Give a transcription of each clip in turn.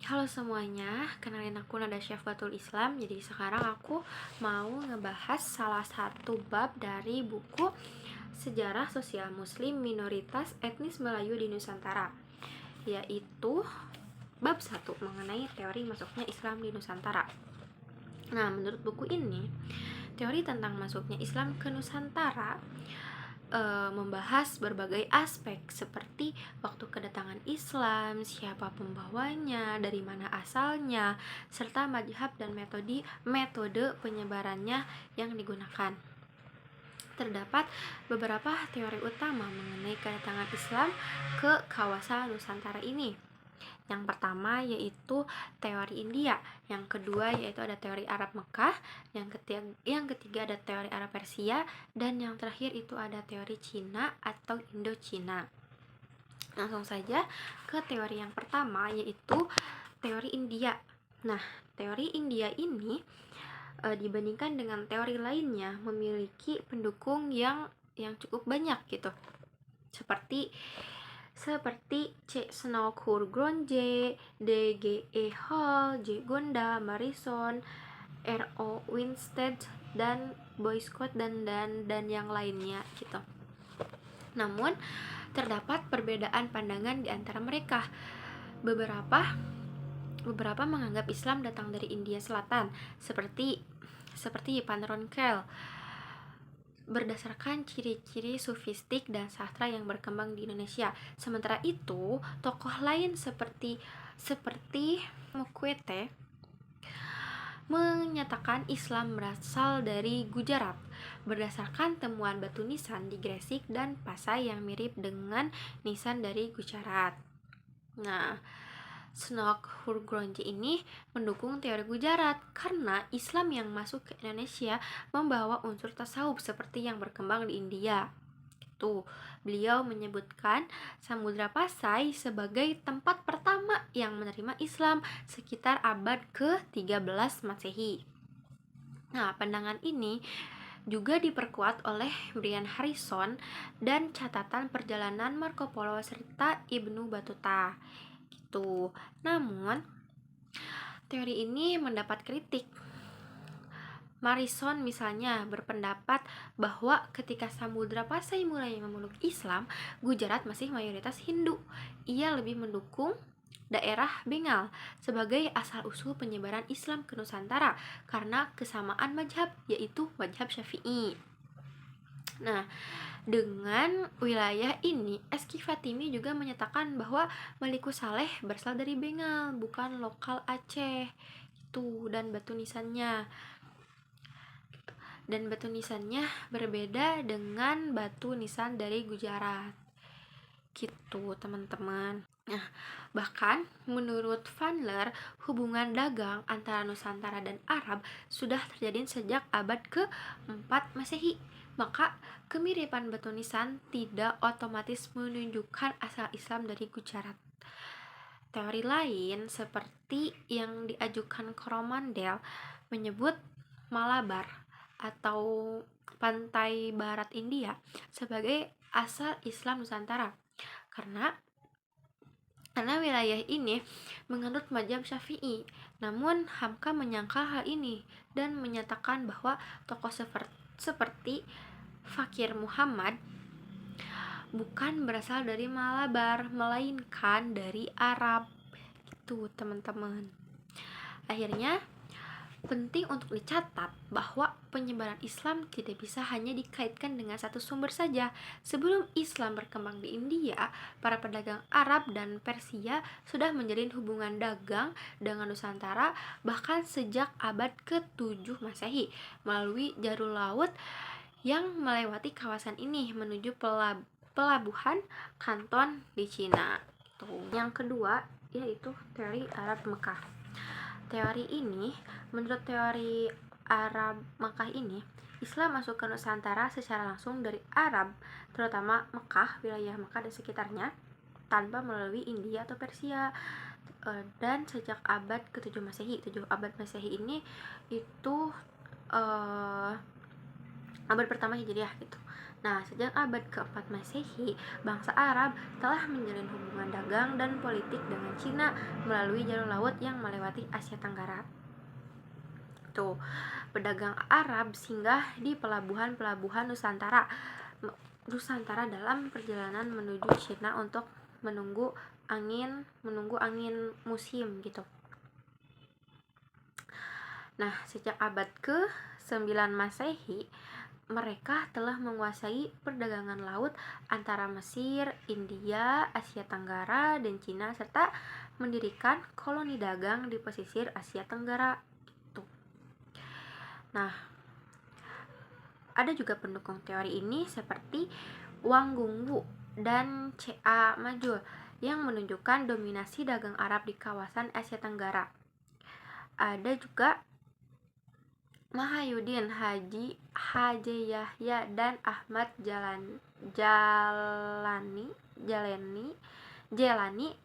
Halo semuanya, kenalin aku Nada Syafwatul Islam. Jadi sekarang aku mau ngebahas salah satu bab dari buku Sejarah Sosial Muslim Minoritas Etnis Melayu di Nusantara, yaitu bab 1 mengenai teori masuknya Islam di Nusantara. Nah, menurut buku ini, teori tentang masuknya Islam ke Nusantara membahas berbagai aspek seperti waktu kedatangan Islam, siapa pembawanya, dari mana asalnya, serta mazhab dan metode penyebarannya yang digunakan. Terdapat beberapa teori utama mengenai kedatangan Islam ke kawasan Nusantara ini. Yang pertama yaitu teori India, yang kedua yaitu ada teori Arab Mekah, yang ketiga ada teori Arab Persia, dan yang terakhir itu ada teori Cina atau Indo-Cina. Langsung saja ke teori yang pertama yaitu teori India. Nah, teori India ini dibandingkan dengan teori lainnya memiliki pendukung yang cukup banyak gitu. Seperti C. Snowcur Gronje, D. G. E. Hall, J. Gonda, Marison, R. O. Winstead, dan Boy Scott dan yang lainnya gitu. Namun terdapat perbedaan pandangan di antara mereka. Beberapa menganggap Islam datang dari India Selatan, seperti Van Ronkel, berdasarkan ciri-ciri sufistik dan sastra yang berkembang di Indonesia. Sementara itu, tokoh lain seperti Mukwete menyatakan Islam berasal dari Gujarat berdasarkan temuan batu nisan di Gresik dan Pasai yang mirip dengan nisan dari Gujarat. Nah, Snowcur Gronje ini mendukung teori Gujarat karena Islam yang masuk ke Indonesia membawa unsur tasawuf seperti yang berkembang di India. Beliau menyebutkan Samudra Pasai sebagai tempat pertama yang menerima Islam sekitar abad ke-13 Masehi. Nah, pandangan ini juga diperkuat oleh Brian Harrison dan catatan perjalanan Marco Polo serta Ibnu Battuta. Namun, teori ini mendapat kritik. Marison misalnya berpendapat bahwa ketika Samudra Pasai mulai memeluk Islam, Gujarat masih mayoritas Hindu. Ia lebih mendukung daerah Bengal sebagai asal-usul penyebaran Islam ke Nusantara karena kesamaan mazhab, yaitu mazhab Syafi'i. Nah, dengan wilayah ini, Eski Fatimi juga menyatakan bahwa Malikus Saleh berasal dari Bengal, bukan lokal Aceh. Dan batu nisannya berbeda dengan batu nisan dari Gujarat. Teman-teman. Nah, bahkan menurut Vandler, hubungan dagang antara Nusantara dan Arab sudah terjadi sejak abad ke-4 Masehi. Maka kemiripan batu nisan tidak otomatis menunjukkan asal Islam dari Gujarat. Teori lain seperti yang diajukan Coromandel menyebut Malabar atau pantai barat India sebagai asal Islam Nusantara karena wilayah ini menganut mazhab Syafi'i. Namun Hamka menyangkal hal ini dan menyatakan bahwa tokoh seperti Fakir Muhammad bukan berasal dari Malabar, melainkan dari Arab. Teman-teman. Akhirnya, penting untuk dicatat bahwa penyebaran Islam tidak bisa hanya dikaitkan dengan satu sumber saja. Sebelum Islam berkembang di India, para pedagang Arab dan Persia sudah menjalin hubungan dagang dengan Nusantara bahkan sejak abad ke-7 Masehi melalui jalur laut yang melewati kawasan ini menuju pelabuhan Kanton di Cina. Yang kedua yaitu teori Arab Mekah. Teori ini, menurut teori Arab Mekah ini, Islam masuk ke Nusantara secara langsung dari Arab, terutama Mekah, wilayah Mekah dan sekitarnya, tanpa melalui India atau Persia. Dan sejak abad ke-7 Masehi, 7 abad Masehi ini itu abad pertama Hijriah gitu. Nah, sejak abad keempat Masehi, bangsa Arab telah menjalin hubungan dagang dan politik dengan Cina melalui jalur laut yang melewati Asia Tenggara. Tuh, pedagang Arab singgah di pelabuhan-pelabuhan Nusantara dalam perjalanan menuju Cina untuk menunggu angin musim gitu. Nah, sejak abad ke-9 Masehi, mereka telah menguasai perdagangan laut antara Mesir, India, Asia Tenggara, dan Cina serta mendirikan koloni dagang di pesisir Asia Tenggara gitu. Nah, ada juga pendukung teori ini seperti Wang Gungwu dan C.A. Majul yang menunjukkan dominasi dagang Arab di kawasan Asia Tenggara. Ada juga Mahayuddin Yahya dan Ahmad Jelani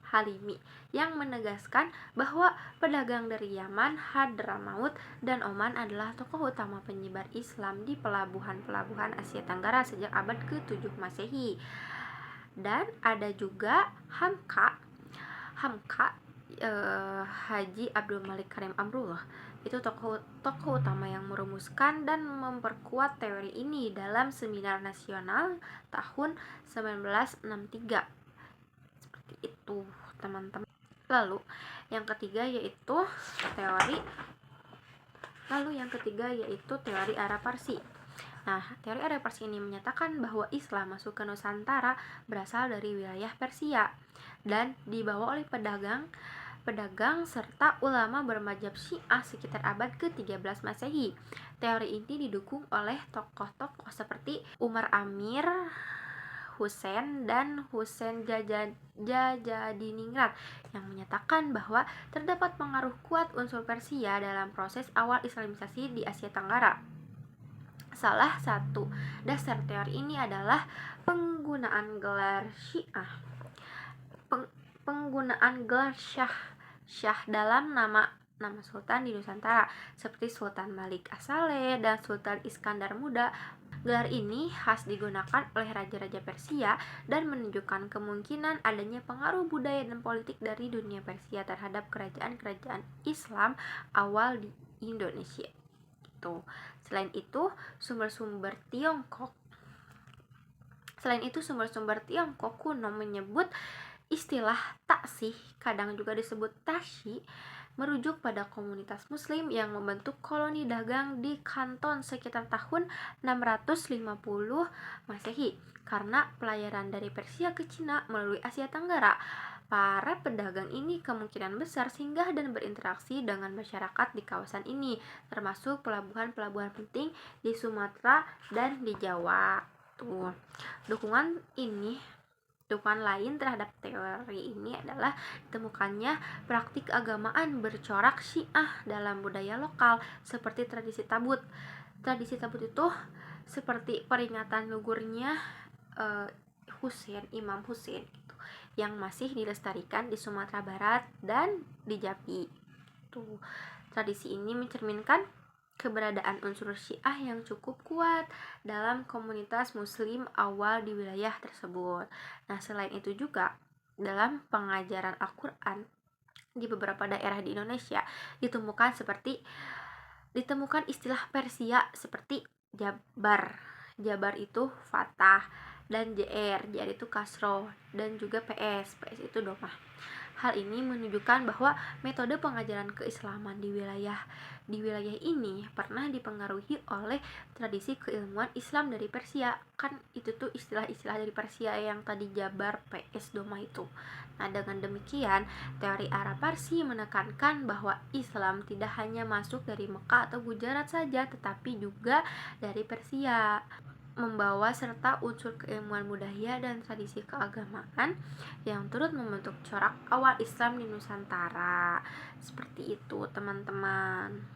Halimi yang menegaskan bahwa pedagang dari Yaman, Hadramaut, dan Oman adalah tokoh utama penyebar Islam di pelabuhan-pelabuhan Asia Tenggara sejak abad ke-7 Masehi. Dan ada juga Hamka Haji Abdul Malik Karim Amrullah, itu tokoh utama yang merumuskan dan memperkuat teori ini dalam seminar nasional tahun 1963. Seperti itu, teman-teman. Lalu yang ketiga yaitu teori Arab Parsi. Nah, teori Arab Parsi ini menyatakan bahwa Islam masuk ke Nusantara berasal dari wilayah Persia dan dibawa oleh pedagang serta ulama bermadzhab Syiah sekitar abad ke-13 Masehi. Teori ini didukung oleh tokoh-tokoh seperti Umar Amir Hussein dan Hussein Jajadiningrat yang menyatakan bahwa terdapat pengaruh kuat unsur Persia dalam proses awal Islamisasi di Asia Tenggara. Salah satu dasar teori ini adalah penggunaan gelar Syah dalam nama sultan di Nusantara seperti Sultan Malik As-Saleh dan Sultan Iskandar Muda. Gelar ini khas digunakan oleh raja-raja Persia dan menunjukkan kemungkinan adanya pengaruh budaya dan politik dari dunia Persia terhadap kerajaan-kerajaan Islam awal di Indonesia. Selain itu, sumber-sumber Tiongkok kuno menyebut istilah taksih, kadang juga disebut tasyi, merujuk pada komunitas muslim yang membentuk koloni dagang di Kanton sekitar tahun 650 Masehi. Karena pelayaran dari Persia ke Cina melalui Asia Tenggara, para pedagang ini kemungkinan besar singgah dan berinteraksi dengan masyarakat di kawasan ini, termasuk pelabuhan-pelabuhan penting di Sumatera dan di Jawa. Dukungan lain terhadap teori ini adalah ditemukannya praktik keagamaan bercorak Syiah dalam budaya lokal seperti tradisi tabut. Tradisi tabut itu seperti peringatan gugurnya Imam Husain gitu, yang masih dilestarikan di Sumatera Barat dan di Jambi. Tradisi ini mencerminkan keberadaan unsur Syiah yang cukup kuat dalam komunitas muslim awal di wilayah tersebut. Nah, selain itu juga dalam pengajaran Al-Quran di beberapa daerah di Indonesia ditemukan istilah Persia seperti Jabar itu Fatah, dan JR itu Kasroh, dan juga PS itu Domah. Hal ini menunjukkan bahwa metode pengajaran keislaman di wilayah ini pernah dipengaruhi oleh tradisi keilmuan Islam dari Persia. Kan itu tuh istilah-istilah dari Persia yang tadi Jabar, PS, Doma itu. Nah, dengan demikian, teori Arab Parsi menekankan bahwa Islam tidak hanya masuk dari Mekah atau Gujarat saja, tetapi juga dari Persia, membawa serta unsur keilmuan budaya dan tradisi keagamaan yang turut membentuk corak awal Islam di Nusantara. Seperti itu, teman-teman.